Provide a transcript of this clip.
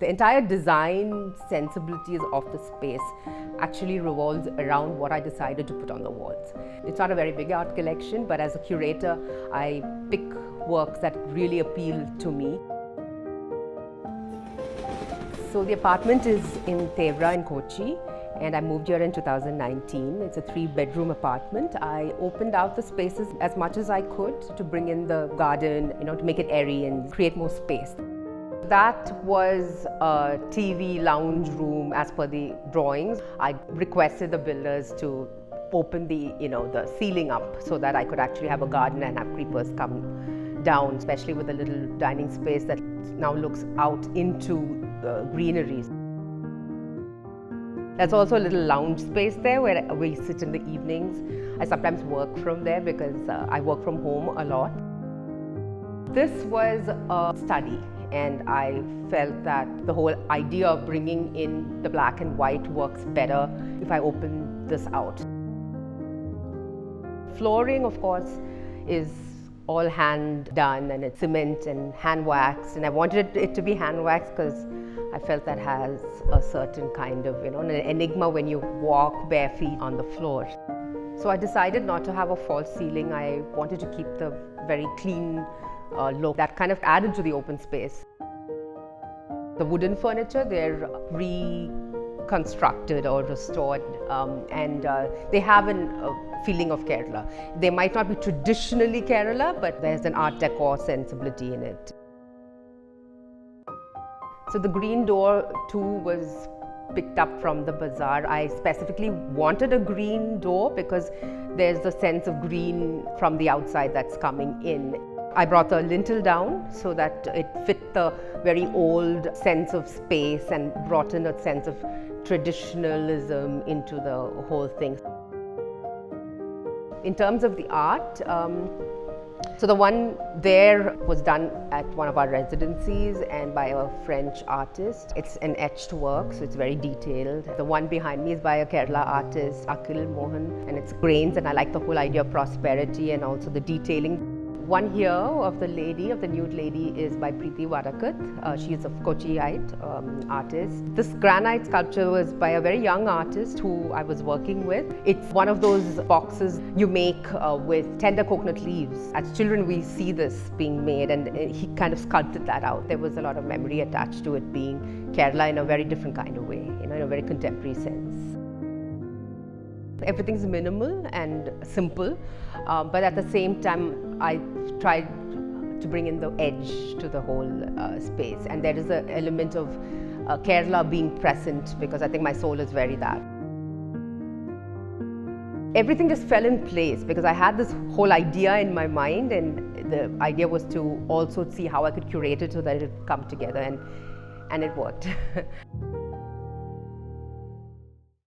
The entire design sensibilities of the space actually revolves around what I decided to put on the walls. It's not a very big art collection, but as a curator, I pick works that really appeal to me. So the apartment is in Tevra in Kochi, and I moved here in 2019. It's a 3-bedroom apartment. I opened out the spaces as much as I could to bring in the garden, to make it airy and create more space. That was a TV lounge room as per the drawings. I requested the builders to open the ceiling up so that I could actually have a garden and have creepers come down, especially with a little dining space that now looks out into the greeneries. There's also a little lounge space there where we sit in the evenings. I sometimes work from there because I work from home a lot. This was a study, and I felt that the whole idea of bringing in the black and white works better if I open this out. Flooring, of course, is all hand done, and it's cement and hand waxed, and I wanted it to be hand waxed because I felt that has a certain kind of an enigma when you walk bare feet on the floor. So I decided not to have a false ceiling. I wanted to keep the very clean look that kind of added to the open space. The wooden furniture, they're reconstructed or restored, and they have a feeling of Kerala. They might not be traditionally Kerala, but there's an art decor sensibility in it. So the green door too was picked up from the bazaar. I specifically wanted a green door because there's a sense of green from the outside that's coming in. I brought the lintel down so that it fit the very old sense of space and brought in a sense of traditionalism into the whole thing. In terms of the art, so the one there was done at one of our residencies and by a French artist. It's an etched work, so it's very detailed. The one behind me is by a Kerala artist, Akil Mohan, and it's grains, and I like the whole idea of prosperity and also the detailing. One here of the nude lady, is by Preeti Varakat. She is a Kochiite artist. This granite sculpture was by a very young artist who I was working with. It's one of those boxes you make with tender coconut leaves. As children, we see this being made, and he kind of sculpted that out. There was a lot of memory attached to it being Kerala in a very different kind of way, in a very contemporary sense. Everything's minimal and simple, but at the same time, I tried to bring in the edge to the whole space. And there is an element of Kerala being present because I think my soul is very that. Everything just fell in place because I had this whole idea in my mind, and the idea was to also see how I could curate it so that it would come together, and it worked.